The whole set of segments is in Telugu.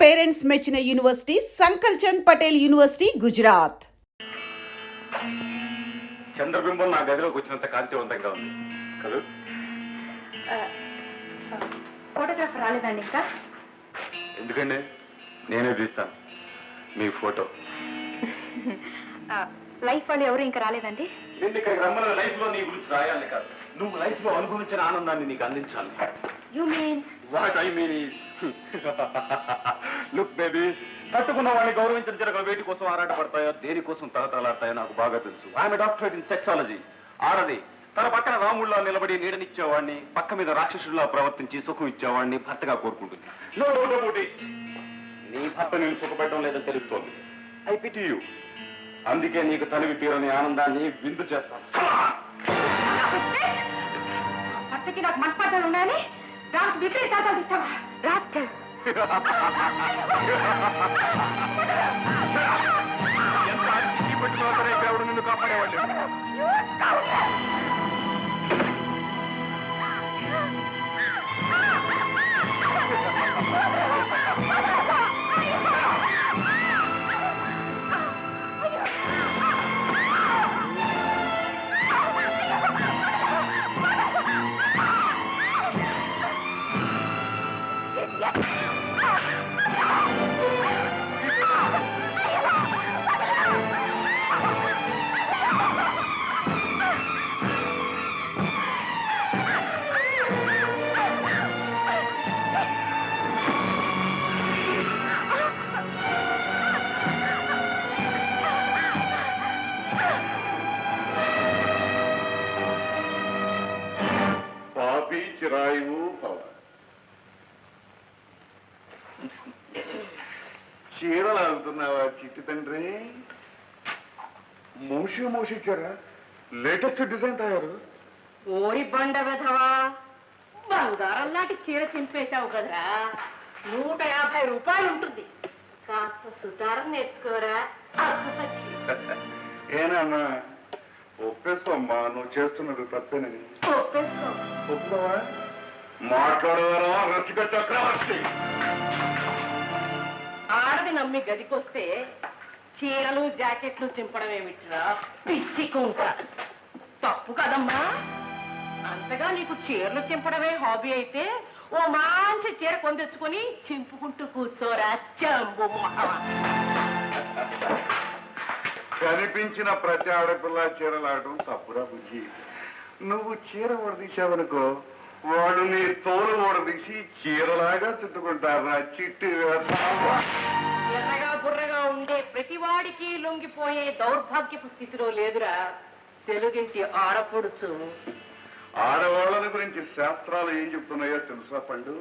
పేరెంట్స్ మెచ్చిన యూనివర్సిటీ సంకల్ చంద్ పటేల్ యూనివర్సిటీ గుజరాత్. చంద్రబింబం నా గదిలోకి వచ్చినంత కాంతివంతంగా ఉంది కదా. ఫోటోగ్రాఫర్ రాలేదండి ఇంకా? ఎందుకండి, నేనే తీస్తాను మీ ఫోటో. లైఫ్ వాళ్ళు ఎవరు ఇంకా రాలేదండి? నేను ఇక్కడికి రమ్మన్న లైఫ్ లో నీ గురించి రాయాలి కాదు, నువ్వు లైఫ్ లో అనుభవించిన ఆనందాన్ని నీకు అందించాలి. You mean? What I mean is look baby, కట్టుకున్న వాడిని గౌరవించిన చిరకలు వేటి కోసం ఆరాటపడతాయో దేనికోసం తలతలాడతాయో నాకు బాగా తెలుసు. I'm doctorate in sexology. ఆడది తన పక్కన రాముళ్ళ నిలబడి నీడనిచ్చేవాడిని, పక్క మీద రాక్షసుడిలా ప్రవర్తించి సుఖం ఇచ్చేవాడిని భర్తగా కోరుకుంటుంది. No doubt about it. నీ భర్త నేను సుఖపెట్టడం లేదని తెలుస్తోంది. I pity you. అందుకే నీకు తనివి తీరని ఆనందాన్ని విందు చేస్తాను. భర్తకి నాకు మనస్పాఠాలు ఉండాలి, దానికి విపరీత కాదాలు ఇస్తావా? రాత్రి ఎవడు నిన్ను కాపాడేవాళ్ళు? చిరాయువు పవ చీరలు ఆగుతున్నావా చిట్టి తండ్రి? మూసి ఇచ్చారా? లేటెస్ట్ డిజైన్ తయారు. ఓరి బండ వెధవా, బంగారం లాంటి చీర చింపేశావు కదరా. 150 రూపాయలు ఉంటుంది. కాస్త సుతారం నేర్చుకోరా. ఏనన్నా ఒప్పేసుకోమ్మా, నువ్వు చేస్తున్నది తప్పేనని. ఒప్పేసుకో. ఒప్పుకోవా? మాట్లాడవారా రసిక చక్రవర్తి? ఆడది నమ్మి గదికొస్తే చీరలు జాకెట్లు చింపడం ఏమిట్రా పిచ్చి కుంక. తప్పు కదమ్మా. అంతగా నీకు చీరలు చింపడమే హాబీ అయితే ఓ మంచి చీర కొందెచ్చుకొని చింపుకుంటూ కూర్చోరా చంబు మొహమ. కనిపించిన ప్రతి ఆడపిల్ల చీరలాడటం తప్పురా బుజ్జి. నువ్వు చీర ఓడదీశావనుకో, వాడు నీ తోలు ఓడదీసి చీరలాగా చుట్టుకుంటారా చిట్టి. ఎర్రగా బుర్రగా ఉండే ప్రతివాడికి లొంగిపోయే దౌర్భాగ్యపు స్థితిలో లేదురా తెలుగింటి ఆడపడుచు. ఆడవాళ్ళని గురించి శాస్త్రాలు ఏం చెప్తున్నాయో తెలుసా పండు?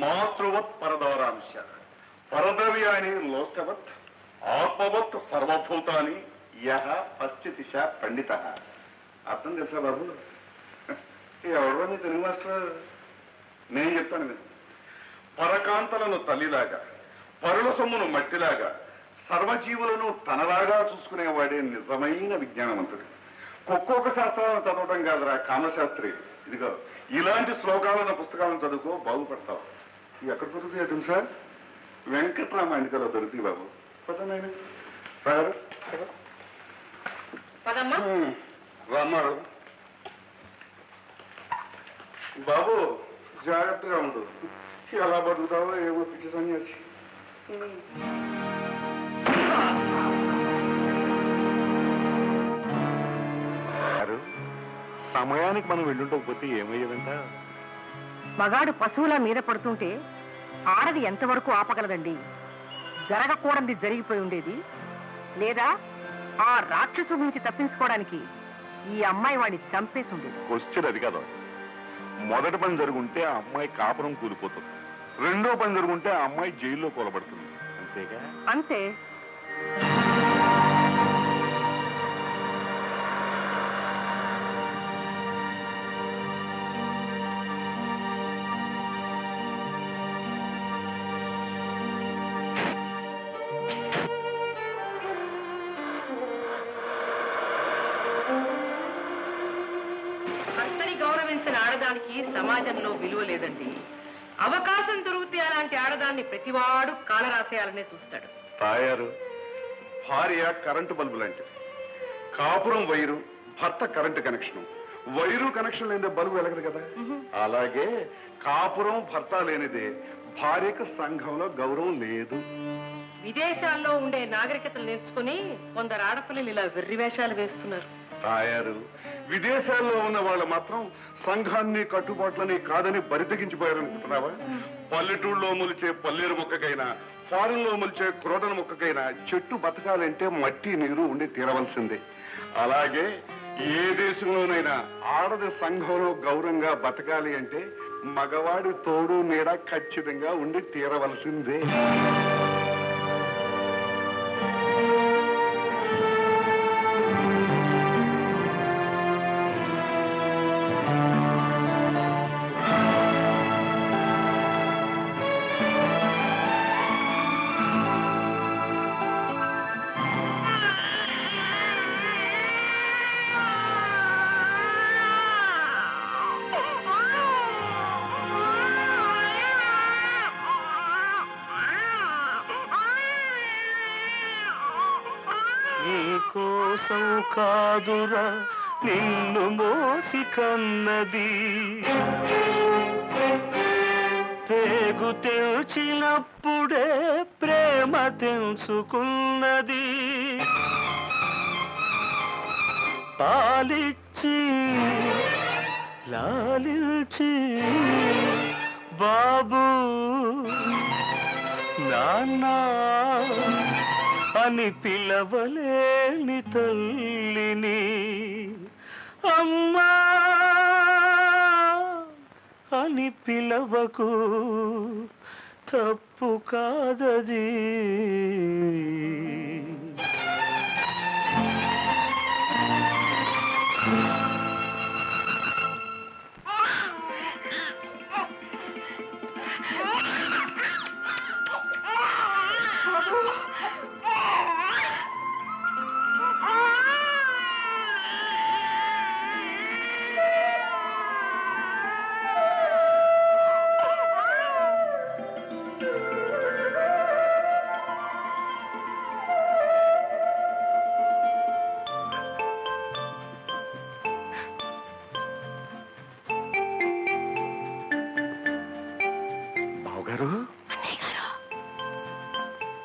మాతృవత్ పరదవరాంశ, పరద్రవ్యాన్ని లోష్టవత్, ఆత్మవత్ సర్వభూతాన్ని యహ పశ్చితిశ పండిత. అర్థం తెలుసా బాబు? ఎవరో నీ తెలుగు మాస్టర్. నేను చెప్తాను మీరు. పరకాంతలను తల్లిలాగా, పరుల సొమ్మును మట్టిలాగా, సర్వజీవులను తనలాగా చూసుకునేవాడే నిజమైన విజ్ఞానవంతుడు. ఒక్కొక్క శాస్త్రాలను చదవటం కాదురా కామశాస్త్రి. ఇదిగో ఇలాంటి శ్లోకాలను పుస్తకాలను చదువుకో, బాగుపడతావు. ఇవి ఎక్కడ దొరుకుతాయో తెలుసా? వెంకట్రామాయణికలో దొరుకుతాయి బాబు. పదనాయన రామాడు బాబు, జాగ్రత్తగా ఉండు. ఎలా బతుకుతావో ఏమో పిచ్చి సన్యాసి. సమయానికి మనం వెళ్ళుంటకపోతే ఏమయ్యేదంట? మగాడు పశువుల మీద పడుతుంటే ఆడది ఎంతవరకు ఆపగలదండి? జరగకూడదు జరిగిపోయి ఉండేది. లేదా ఆ రాక్షసు నుంచి తప్పించుకోవడానికి ఈ అమ్మాయి వాడిని చంపేసి ఉండేది. క్వశ్చన్ అది కదా. మొదటి పని జరుగుంటే ఆ అమ్మాయి కాపురం కూలిపోతుంది, రెండో పని జరుగుంటే ఆ అమ్మాయి జైల్లో కూలబడుతుంది. అంతేగా? అంతే. గౌరవించిన ఆడదానికి సమాజంలో విలువ లేదండి. అవకాశం దొరికితే అలాంటి ఆడదాన్ని సంసారాన్ని ప్రతివాడు కాలరాసేయాలనే చూస్తాడు. తాయారు, భార్య కరెంటు బల్బు లాంటిది. కాపురం వైరు, భర్త కరెంటు కనెక్షన్. వైరు కనెక్షన్ లేనిదే బల్బు వెలగదు కదా. అలాగే కాపురం భర్త లేనిదే భార్యకు సంఘంలో గౌరవం లేదు. విదేశాల్లో ఉండే నాగరికతలు నేర్చుకుని కొందరు ఆడపిల్లలు ఇలా వెర్రి వేషాలు వేస్తున్నారు. తాయారు, విదేశాల్లో ఉన్న వాళ్ళు మాత్రం సంఘాన్ని కట్టుబాట్లని కాదని బరితెగించిపోయారనుకుంటున్నావా? పల్లెటూళ్ళలో మొలిచే పల్లేరు మొక్కకైనా, ఫారెన్ లో మొలిచే క్రోటన మొక్కకైనా చెట్టు బతకాలంటే మట్టి నీరు ఉండి తీరవలసిందే. అలాగే ఏ దేశంలోనైనా ఆడది సంఘంలో గౌరవంగా బతకాలి అంటే మగవాడి తోడు నీడ ఖచ్చితంగా ఉండి తీరవలసిందే. కోసం కాదురా నిన్ను మోసి కన్నది, పేగు తెల్చినప్పుడే ప్రేమ తెలుసుకున్నది. పాలిచ్చి లాలిల్చి బాబు నాన్న అని పిలవలేని తల్లిని అమ్మా అని పిలవకు, తప్పు కాదది.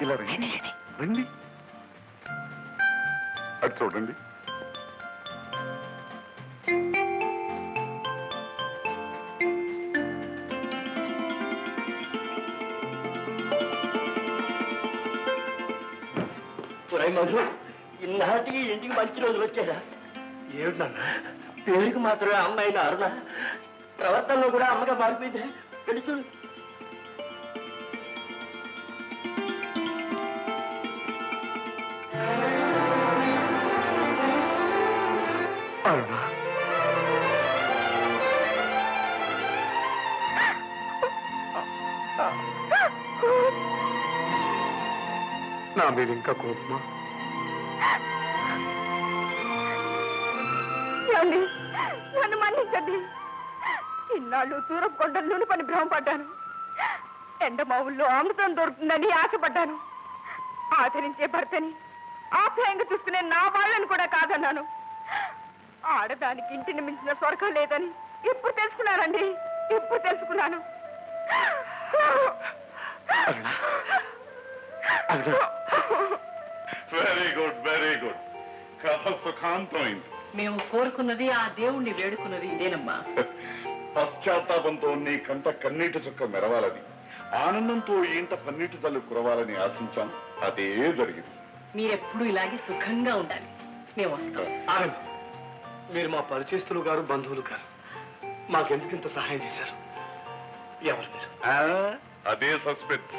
ఇలా రండి, రండి. అటు చూడండి. మధు, ఇన్నాటికి ఇంటికి మంచి రోజులు వచ్చారా? ఏమిటన్నా పేరుకి మాత్రమే అమ్మాయిన అరుణ, ప్రవర్తనలో కూడా అమ్మగా మారిపోయింది. తెలుసు అరుణ, నా మీద ఇంకా కోపమా? నన్ను మన్నించండి. ఇన్నాళ్ళు తూరపు కొండల్లోని పని భ్రమపడ్డాను. ఎండమావుల్లో అమృతం దొరుకుతుందని ఆశపడ్డాను. ఆదరించే భర్తని ఆప్యాయంగా చూసుకునే నా వాళ్ళని కూడా కాదన్నాను. ఆడదానికి ఇంటిని మించిన స్వర్గం లేదని ఇప్పుడు తెలుసుకున్నానండి, ఇప్పుడు తెలుసుకున్నాను. Very good, very good. కథ సుఖాంతమైంది. మేము కోరుకున్నది, ఆ దేవుణ్ణి వేడుకున్నది ఇదేనమ్మా. పశ్చాత్తాపంతో నీ కంట కన్నీటి చుక్క మెరవాలని, ఆనందంతో ఇంట పన్నీటి చల్లు కురవాలని ఆశించాం. అదే జరిగింది. మీరెప్పుడు ఇలాగే సుఖంగా ఉండాలి. మేము వస్తాం. మీరు మా పరిచయస్తులు గారు, బంధువులు గారు. మాకెందుకింత సహాయం చేశారు? ఎవరు మీరు? అదే సస్పెన్స్.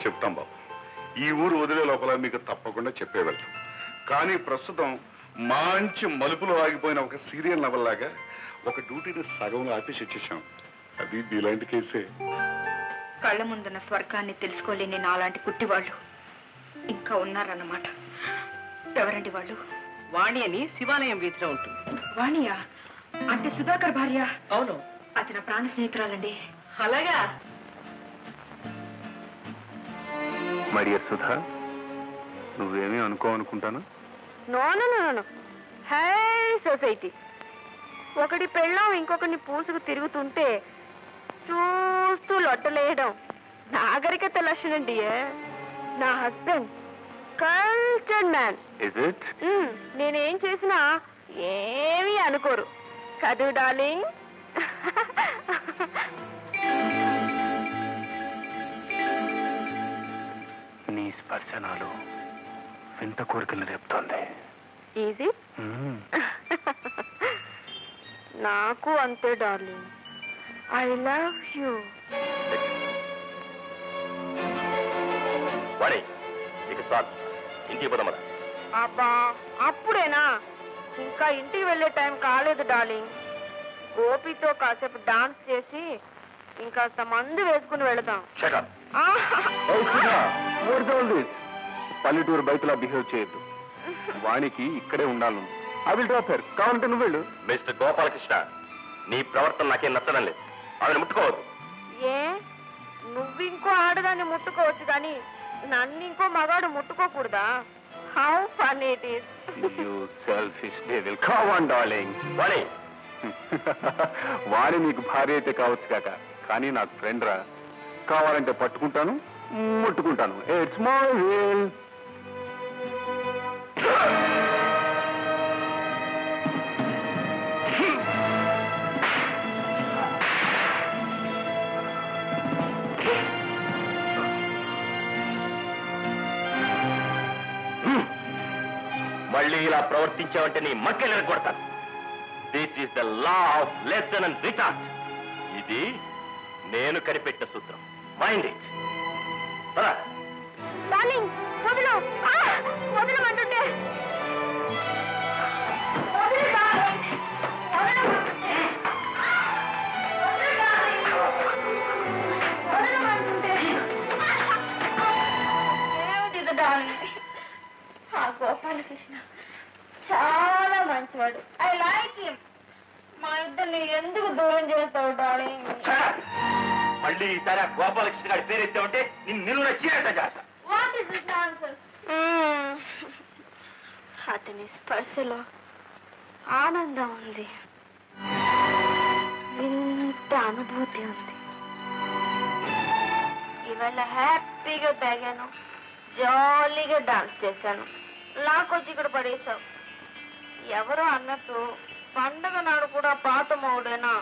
చెప్తాం బాబు. ఈ ఊరు వదిలే లోపల మీకు తప్పకుండా చెప్పే వెళ్తాం. కానీ ప్రస్తుతం మంచి మలుపులు ఆగిపోయిన ఒక సీరియల్ నవల్ లాగా ఒక డ్యూటీని సగంలో ఆపేసి వచ్చేసాం. అది ఇలాంటి కేసే. కళ్ళ ముందున్న స్వర్గాన్ని తెలుసుకోలేని నాలాంటి కుట్టివాళ్ళు ఇంకా ఉన్నారన్నమాట. ఎవరండి వాళ్ళు? వాణి అని శివాలయం వీధిలో ఉంటుంది. వాణియా? అంటే సుధాకర్ భార్య? అవును. అది నా ప్రాణ స్నేహితురాలండి. అలాగా? మై డియర్ సుధా, నువ్వేమీ అనుకోనుకుంటాను. No no no no high society. ఒకటి పెళ్ళం ఇంకొకరిని పూసుకు తిరుగుతుంటే చూస్తూ లొట్టలేయడం నాగరికత లక్షణం డియర్. నా husband cultured man. Is it? నేనేం చేసినా ఏమీ అనుకోరు కదూ డార్లింగ్. నీ స్పర్శనాలు వింత కోరికలు రేపుతోంది. ఈజీ. నాకు అంతే డార్లింగ్. I love you. వాడే ఇక చాలు, ఇంటికి పోదామరా. అబ్బా అప్పుడేనా? ఇంకా ఇంటికి వెళ్ళే టైం కాలేదు డార్లింగ్. గోపితో కాసేపు డాన్స్ చేసి ఇంకాస్త మందు వేసుకుని వెళదాం. పల్లెటూరు బయటలా బిహేవ్ చేయొద్దు. వానికి ఇక్కడే ఉండాలి. I will drop her. కావాలంటే నువ్వు వెళ్ళు. మిస్టర్ గోపాలకృష్ణ, నీ ప్రవర్తన నాకేం నచ్చడం లేదు. ఆమెను ముట్టుకోవద్దు. ఏ నువ్వు ఇంకో ఆడదాన్ని ముట్టుకోవచ్చు కానీ నన్ను ఇంకో మగాడు ముట్టుకోకూడదా? How fun it is. You selfish devil. Come on, darling. వాడే వాడి నీకు భార్య అయితే కావచ్చు కాక, కానీ నాకు ఫ్రెండ్ రా. కావాలంటే పట్టుకుంటాను, ముట్టుకుంటాను. It's my will. మళ్ళీ ఇలా ప్రవర్తించావంటే నీ మక్కలు కొడతాను. This is the law of lesson and retort. ఇది నేను కనిపెట్టిన సూత్రం. Mind it. డార్లింగ్ వదిలు. వదలమంటుంటే వదిలు డార్లింగ్. వదలమంటుంటే వదిలు డార్లింగ్. వదలమంటుంటే ఏమిటిది డార్లింగ్? ఆ గోపాలకృష్ణ చాలా మంచివాడు. I like him. మా ఇద్దరిని ఎందుకు దూరం చేస్తావు డార్లింగ్? మళ్ళీ ఈసారి ఆ గోపాలకృష్ణ గారి పేరు ఎత్తామంటే నిన్ను నిలువ చీరట చేస్తా. What is this nonsense? అతని స్పర్శలో ఆనందం ఉంది, వింత అనుభూతి ఉంది. ఇవాళ హ్యాపీగా తాగాను, జాలీగా డాన్స్ చేశాను. లాకొచ్చి ఇక్కడ పడేశావు. ఎవరో అన్నట్టు పండగ నాడు కూడా పాత మౌడేనా?